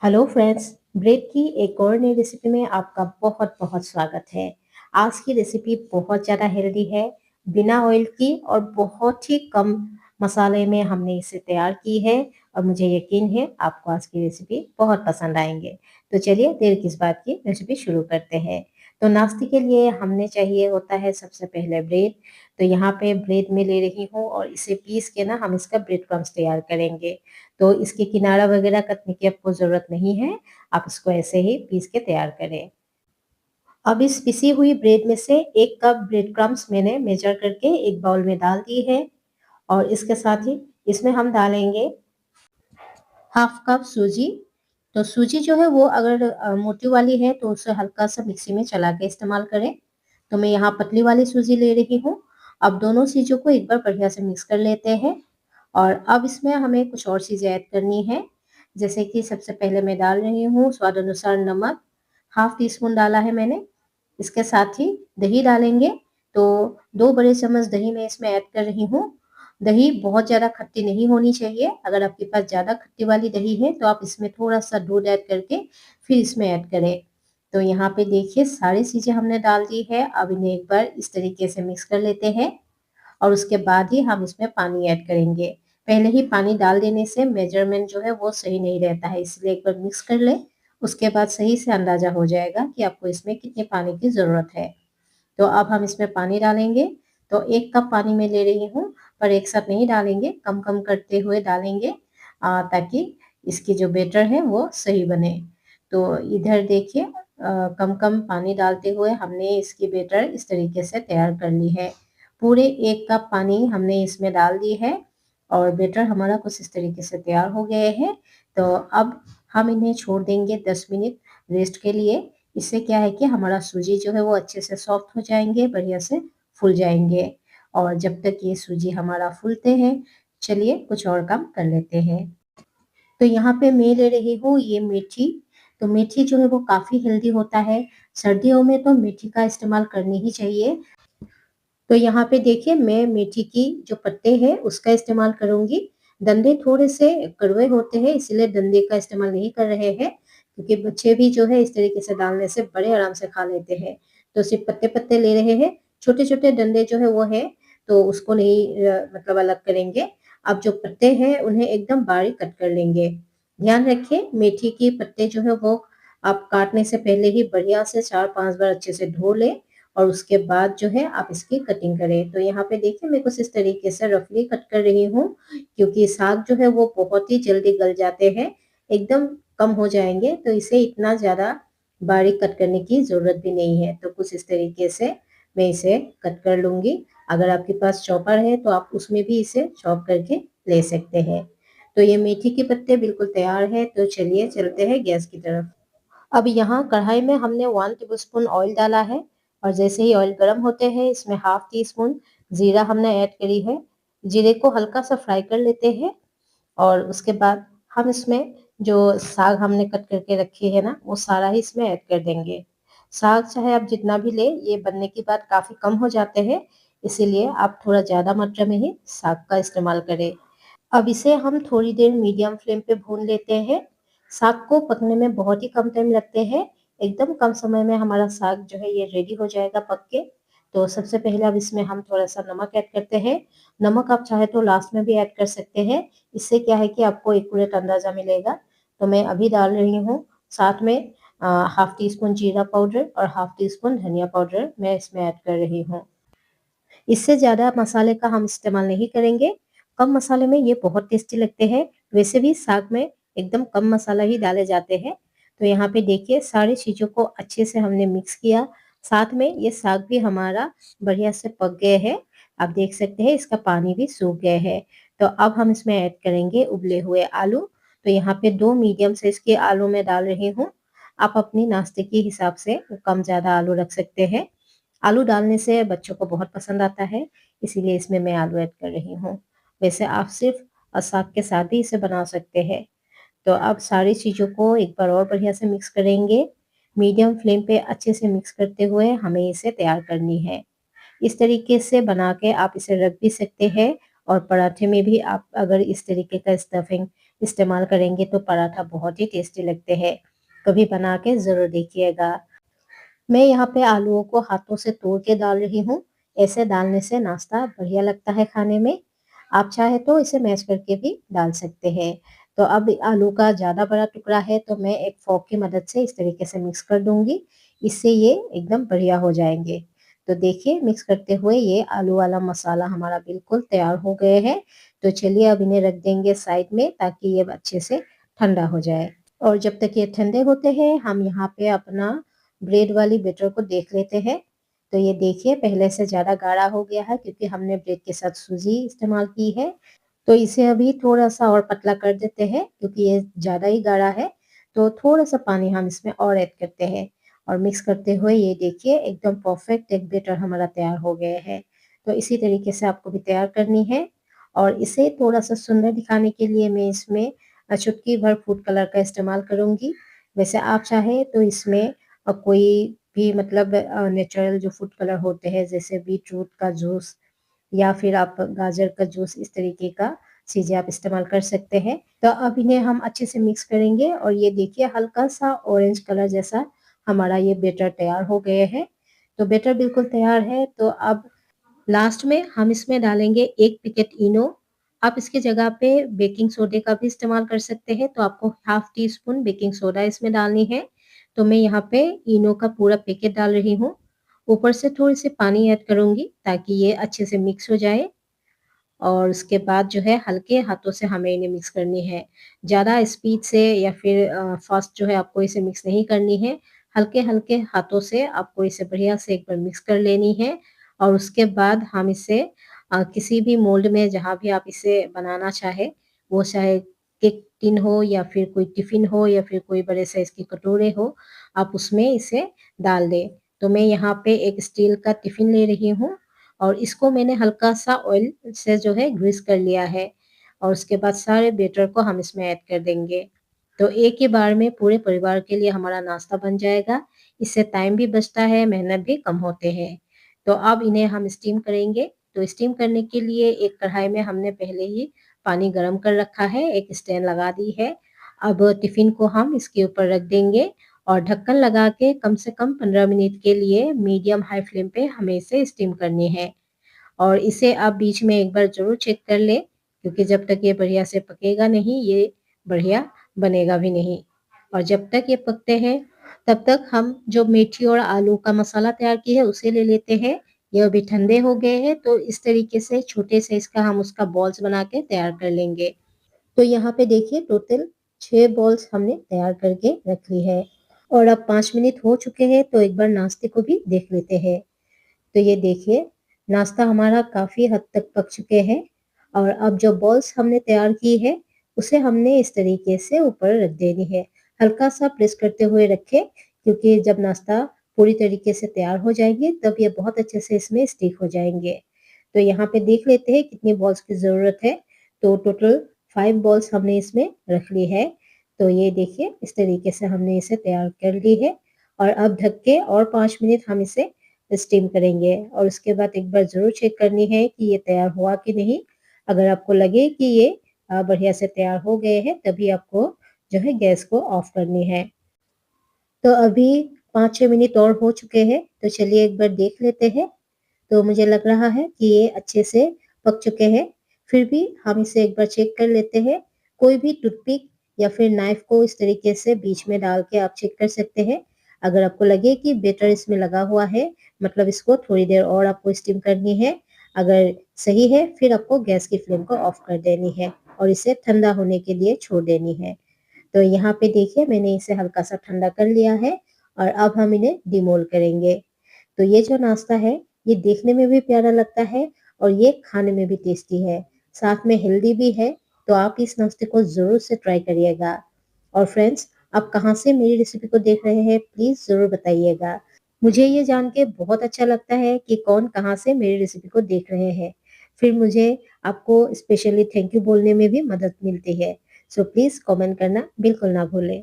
Hello friends, bread की एक और नई रेसिपी में आपका बहुत बहुत स्वागत है। आज की रेसिपी बहुत ज़्यादा हेल्दी है, बिना ऑयल की और बहुत ही कम मसाले में हमने इसे तैयार की है और मुझे यकीन है आपको आज की रेसिपी बहुत पसंद आएंगे। तो चलिए देर किस बात की रेसिपी शुरू करते हैं। तो नाश्ते के लिए हमने चाहिए होता है सबसे पहले ब्रेड। तो यहाँ पे ब्रेड में ले रही हूँ और इसे पीस के ना हम इसका ब्रेड क्रम्स तैयार करेंगे। तो इसके किनारा वगैरह कटने की आपको ज़रूरत नहीं है, आप इसको ऐसे ही पीस के तैयार करें। अब इस पिसी हुई ब्रेड में से 1 कप ब्रेड क्रम्स मैंने मेजर करके एक बाउल में डाल दी है और इसके साथ ही इसमें हम डालेंगे हाफ कप सूजी। तो सूजी जो है वो अगर मोटी वाली है तो उसे हल्का सा मिक्सी में चला के इस्तेमाल करें। तो मैं यहाँ पतली वाली सूजी ले रही हूँ। अब दोनों चीज़ों को एक बार बढ़िया से मिक्स कर लेते हैं और अब इसमें हमें कुछ और चीज़ें ऐड करनी है। जैसे कि सबसे पहले मैं डाल रही हूँ स्वाद अनुसार नमक, हाफ टी स्पून डाला है मैंने। इसके साथ ही दही डालेंगे। तो 2 बड़े चम्मच दही मैं इसमें ऐड कर रही हूँ। दही बहुत ज़्यादा खट्टी नहीं होनी चाहिए। अगर आपके पास ज़्यादा खट्टी वाली दही है तो आप इसमें थोड़ा-सा दूध ऐड करके फिर इसमें ऐड करें। तो यहाँ पे देखिए सारी चीज़ें हमने डाल दी है। अब इन्हें एक बार इस तरीके से मिक्स कर लेते हैं और उसके बाद ही हम इसमें पानी ऐड करेंगे। पहले ही पानी डाल देने से मेजरमेंट जो है वो सही नहीं रहता है, इसलिए एक बार मिक्स कर लें। उसके बाद सही से अंदाज़ा हो जाएगा कि आपको इसमें कितने पानी की ज़रूरत है। तो अब हम इसमें पानी डालेंगे। तो 1 कप पानी मैं ले रही हूँ, पर एक साथ नहीं डालेंगे, कम-कम करते हुए डालेंगे ताकि इसकी जो बैटर है वो सही बने। तो इधर देखिए कम-कम पानी डालते हुए हमने इसकी बैटर इस तरीके से तैयार कर ली है। पूरे 1 कप पानी हमने इसमें डाल दी है और बैटर हमारा कुछ इस तरीके से तैयार हो गए हैं। तो अब हम इन्हें छोड़ देंगे 10 मिनट रेस्ट के लिए। इससे क्या है कि हमारा सूजी जो है वो अच्छे से सॉफ्ट हो जाएंगे, बढ़िया से फूल जाएंगे। और जब तक ये सूजी हमारा फूलते हैं, चलिए कुछ और काम कर लेते हैं। तो यहाँ पे मैं ले रही हूँ ये मेथी। तो मेथी जो है वो काफ़ी हेल्दी होता है। सर्दियों में तो मेथी का इस्तेमाल करनी ही चाहिए। तो यहाँ पे देखिए मैं मेथी की जो पत्ते हैं उसका इस्तेमाल करूँगी। डंडे थोड़े से कड़वे होते हैं इसलिए डंडे का इस्तेमाल नहीं कर रहे हैं, क्योंकि बच्चे भी जो है इस तरीके से डालने से बड़े आराम से खा लेते हैं। तो सिर्फ पत्ते-पत्ते ले रहे हैं, छोटे-छोटे डंडे जो है वो है तो उसको नहीं मतलब अलग करेंगे। अब जो पत्ते हैं उन्हें एकदम बारीक कट कर लेंगे। ध्यान रखिए मेथी के पत्ते जो है वो आप काटने से पहले ही बढ़िया से 4-5 बार अच्छे से धो लें और उसके बाद जो है आप इसकी कटिंग करें। तो यहाँ पे देखिए मैं कुछ इस तरीके से रफली कट कर रही हूँ, क्योंकि साग जो है वो बहुत ही जल्दी गल जाते हैं, एकदम कम हो जाएँगे, तो इसे इतना ज़्यादा बारीक कट करने की ज़रूरत भी नहीं है। तो कुछ इस तरीके से मैं इसे कट कर लूँगी। अगर आपके पास चॉपर है तो आप उसमें भी इसे चॉप करके ले सकते हैं। तो ये मेथी के पत्ते बिल्कुल तैयार है, तो चलिए चलते हैं गैस की तरफ। अब यहाँ कढ़ाई में हमने 1 टेबलस्पून ऑयल डाला है और जैसे ही ऑयल गर्म होते हैं इसमें हाफ टी स्पून जीरा हमने ऐड करी है। जीरे को हल्का सा फ्राई कर लेते हैं और उसके बाद हम इसमें जो साग हमने कट करके रखी है ना वो सारा ही इसमें ऐड कर देंगे। साग चाहे आप जितना भी ले, ये बनने के बाद काफ़ी कम हो जाते हैं, इसीलिए आप थोड़ा ज़्यादा मात्रा में ही साग का इस्तेमाल करें। अब इसे हम थोड़ी देर मीडियम फ्लेम पे भून लेते हैं। साग को पकने में बहुत ही कम टाइम लगते हैं। एकदम कम समय में हमारा साग जो है ये रेडी हो जाएगा पक के। तो सबसे पहले अब इसमें हम थोड़ा-सा नमक ऐड करते हैं। नमक आप चाहे तो लास्ट में भी ऐड कर सकते हैं। इससे क्या है कि आपको एक्यूरेट अंदाज़ा मिलेगा। तो मैं अभी डाल रही हूँ। साथ में हाफ टी स्पून जीरा पाउडर और हाफ टी स्पून धनिया पाउडर मैं इसमें ऐड कर रही हूँ। इससे ज़्यादा मसाले का हम इस्तेमाल नहीं करेंगे। कम मसाले में ये बहुत टेस्टी लगते हैं। वैसे भी साग में एकदम कम मसाला ही डाले जाते हैं। तो यहाँ पे देखिए सारी चीज़ों को अच्छे से हमने मिक्स किया। साथ में ये साग भी हमारा बढ़िया से पक गए हैं। आप देख सकते हैं इसका पानी भी सूख गया है। तो अब हम इसमें ऐड करेंगे उबले हुए आलू। तो यहाँ पे 2 मीडियम साइज़ के आलू मैं डाल रही हूँ। आप अपनी नाश्ते के हिसाब से कम ज़्यादा आलू रख सकते हैं। आलू डालने से बच्चों को बहुत पसंद आता है, इसीलिए इसमें मैं आलू ऐड कर रही हूँ। वैसे आप सिर्फ़ साग के साथ भी इसे बना सकते हैं। तो अब सारी चीज़ों को एक बार और बढ़िया से मिक्स करेंगे। मीडियम फ्लेम पे अच्छे से मिक्स करते हुए हमें इसे तैयार करनी है। इस तरीके से बना के आप इसे रख भी सकते हैं और पराठे में भी आप अगर इस तरीके का स्टफिंग इस्तेमाल करेंगे तो पराठा बहुत ही टेस्टी लगते हैं। कभी बना के ज़रूर देखिएगा। मैं यहाँ पे आलूओं को हाथों से तोड़ के डाल रही हूँ। ऐसे डालने से नाश्ता बढ़िया लगता है खाने में। आप चाहे तो इसे मैश करके भी डाल सकते हैं। तो अब आलू का ज़्यादा बड़ा टुकड़ा है तो मैं एक फ़ोर्क की मदद से इस तरीके से मिक्स कर दूँगी। इससे ये एकदम बढ़िया हो जाएँगे। तो देखिए मिक्स करते हुए ये आलू वाला मसाला हमारा बिल्कुल तैयार हो गए हैं। तो चलिए अब इन्हें रख देंगे साइड में ताकि ये अच्छे से ठंडा हो जाए। और जब तक ये ठंडे होते हैं हम यहाँ पे अपना ब्रेड वाली बैटर को देख लेते हैं। तो ये देखिए पहले से ज़्यादा गाढ़ा हो गया है क्योंकि हमने ब्रेड के साथ सूजी इस्तेमाल की है। तो इसे अभी थोड़ा-सा और पतला कर देते हैं क्योंकि ये ज़्यादा ही गाढ़ा है। तो थोड़ा-सा पानी हम इसमें और ऐड करते हैं और मिक्स करते हुए ये देखिए एकदम परफेक्ट एक बैटर हमारा तैयार हो गया है। तो इसी तरीके से आपको भी तैयार करनी है और इसे थोड़ा-सा सुंदर दिखाने के लिए मैं इसमें चुटकी भर फूड कलर का इस्तेमाल करूँगी। वैसे आप चाहें तो इसमें कोई भी मतलब नेचुरल जो फूड कलर होते हैं जैसे बीटरूट का जूस या फिर आप गाजर का जूस इस तरीके का चीज़ें आप इस्तेमाल कर सकते हैं। तो अब इन्हें हम अच्छे से मिक्स करेंगे और ये देखिए हल्का-सा ऑरेंज कलर जैसा हमारा ये बैटर तैयार हो गए हैं। तो बैटर बिल्कुल तैयार है तो अब लास्ट में हम इसमें डालेंगे 1 पैकेट इनो। आप इसकी जगह पे बेकिंग सोडे का भी इस्तेमाल कर सकते हैं, तो आपको half tea spoon baking soda इसमें डालनी है। तो मैं यहाँ पे इनो का पूरा पैकेट डाल रही हूँ। ऊपर से थोड़ी-सी पानी ऐड करूँगी ताकि ये अच्छे से मिक्स हो जाए। और उसके बाद जो है हल्के हाथों से हमें इन्हें मिक्स करनी है। ज़्यादा स्पीड से या फिर फ़ास्ट जो है आपको इसे मिक्स नहीं करनी है। हल्के-हल्के हाथों से आपको इसे बढ़िया से एक बार मिक्स कर लेनी है और उसके बाद हम इसे किसी भी मोल्ड में जहाँ भी आप इसे बनाना चाहें, वो चाहे केक टिन हो या फिर कोई टिफ़िन हो या फिर कोई बड़े साइज़ के कटोरे हो, आप उसमें इसे डाल दें। तो मैं यहाँ पे एक स्टील का टिफ़िन ले रही हूँ और इसको मैंने हल्का-सा ऑयल से जो है ग्रीस कर लिया है और उसके बाद सारे बैटर को हम इसमें ऐड कर देंगे। तो एक ही बार में पूरे परिवार के लिए हमारा नाश्ता बन जाएगा। इससे टाइम भी बचता है, मेहनत भी कम होते हैं। तो अब इन्हें हम स्टीम करेंगे। तो स्टीम करने के लिए एक कढ़ाई में हमने पहले ही पानी गरम कर रखा है, एक स्टैंड लगा दी है। अब टिफ़िन को हम इसके ऊपर रख देंगे और ढक्कन लगा के कम से कम 15 मिनट के लिए मीडियम हाई फ्लेम पे हमें इसे स्टीम करनी है। और इसे आप बीच में एक बार ज़रूर चेक कर लें, क्योंकि जब तक ये बढ़िया से पकेगा नहीं, ये बढ़िया बनेगा भी नहीं। और जब तक ये पकते हैं, तब तक हम जो मेथी और आलू का मसाला तैयार किया है, उसे ले लेते हैं। ये अभी ठंडे हो गए हैं, तो इस तरीके से छोटे साइज़ का हम उसका बॉल्स बना के तैयार कर लेंगे। तो यहाँ पे देखिए टोटल 6 बॉल्स हमने तैयार करके रख ली है। और अब 5 मिनट हो चुके हैं, तो एक बार नाश्ते को भी देख लेते हैं। तो ये देखिए नाश्ता हमारा काफ़ी हद तक पक चुके हैं और अब जो बॉल्स हमने तैयार की है उसे हमने इस तरीके से ऊपर रख देनी है। हल्का-सा प्रेस करते हुए रखें क्योंकि जब नाश्ता पूरी तरीके से तैयार हो जाएगी तब ये बहुत अच्छे से इसमें स्टिक हो जाएँगे। तो यहाँ पे देख लेते हैं कितनी बॉल्स की ज़रूरत है। तो टोटल 5 बॉल्स हमने इसमें रख ली है। तो ये देखिए इस तरीके से हमने इसे तैयार कर ली है और अब ढक के और 5 मिनट हम इसे स्टीम करेंगे और उसके बाद एक बार ज़रूर चेक करनी है कि ये तैयार हुआ कि नहीं। अगर आपको लगे कि ये बढ़िया से तैयार हो गए हैं, तभी आपको जो है गैस को ऑफ करनी है। तो अभी 5-6 मिनट और हो चुके हैं, तो चलिए एक बार देख लेते हैं। तो मुझे लग रहा है कि ये अच्छे से पक चुके हैं। फिर भी हम इसे एक बार चेक कर लेते हैं। कोई भी टूथपिक या फिर नाइफ़ को इस तरीके से बीच में डाल के आप चेक कर सकते हैं। अगर आपको लगे कि बैटर इसमें लगा हुआ है, मतलब इसको थोड़ी देर और आपको स्टीम करनी है। अगर सही है, फिर आपको गैस की फ्लेम को ऑफ कर देनी है और इसे ठंडा होने के लिए छोड़ देनी है। तो यहाँ पे देखिए मैंने इसे हल्का-सा ठंडा कर लिया है और अब हम इन्हें डिमोल्ड करेंगे। तो ये जो नाश्ता है, ये देखने में भी प्यारा लगता है और ये खाने में भी टेस्टी है। साथ में हेल्दी भी है, तो आप इस नाश्ते को ज़रूर से ट्राई करिएगा। और फ्रेंड्स, आप कहाँ से मेरी रेसिपी को देख रहे हैं, प्लीज़ ज़रूर बताइएगा। मुझे ये जान के बहुत अच्छा लगता है कि कौन कहाँ से मेरी रेसिपी को देख रहे हैं। फिर मुझे आपको स्पेशली थैंक यू बोलने में भी मदद मिलती है। सो प्लीज़ कमेंट करना बिल्कुल ना भूलें।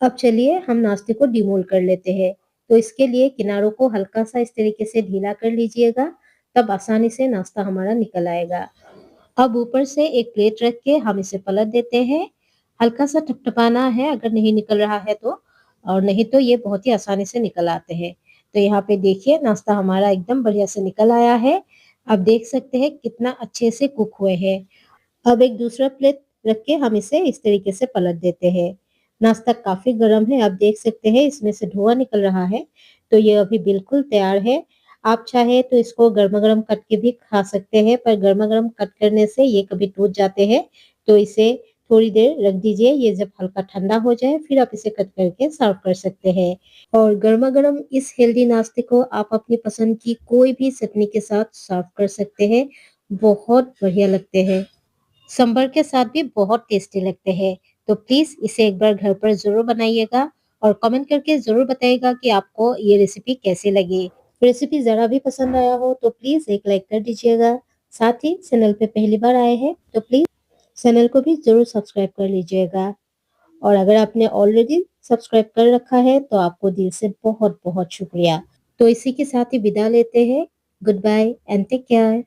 अब चलिए हम नाश्ते को डिमोल्ड कर लेते हैं। तो इसके लिए किनारों को हल्का-सा इस तरीके से ढीला कर लीजिएगा, तब आसानी से नाश्ता हमारा निकल आएगा। अब ऊपर से एक प्लेट रख के हम इसे पलट देते हैं हल्का-सा टपटपाना है अगर नहीं निकल रहा है तो, और नहीं तो ये बहुत ही आसानी से निकल आते हैं। तो यहाँ पे देखिए नाश्ता हमारा एकदम बढ़िया से निकल आया है। आप देख सकते हैं कितना अच्छे से कुक हुए हैं। अब एक दूसरा प्लेट रख के हम इसे इस तरीके से पलट देते हैं। नाश्ता काफ़ी गरम है, आप देख सकते हैं इसमें से धुआँ निकल रहा है, तो ये अभी बिल्कुल तैयार है। आप चाहें तो इसको गरमा-गरम कट के भी खा सकते हैं, पर गरमा-गरम कट करने से ये कभी टूट जाते हैं, तो इसे थोड़ी देर रख दीजिए, ये जब हल्का ठंडा हो जाए फिर आप इसे कट करके सर्व कर सकते हैं। और गरमा-गरम इस हेल्दी नाश्ते को आप अपनी पसंद की कोई भी चटनी के साथ सर्व कर सकते हैं, बहुत बढ़िया लगते हैं। सांभर के साथ भी बहुत टेस्टी लगते हैं। तो प्लीज़ इसे एक बार घर पर ज़रूर बनाइएगा और कमेंट करके ज़रूर बताइएगा कि आपको ये रेसिपी कैसी लगी। रेसिपी ज़रा भी पसंद आया हो तो प्लीज़ एक लाइक कर दीजिएगा। साथ ही चैनल पे पहली बार आए हैं तो प्लीज़ चैनल को भी ज़रूर सब्सक्राइब कर लीजिएगा। और अगर आपने ऑलरेडी सब्सक्राइब कर रखा है तो आपको दिल से बहुत-बहुत शुक्रिया। तो इसी के साथ ही विदा लेते हैं। Goodbye and take care.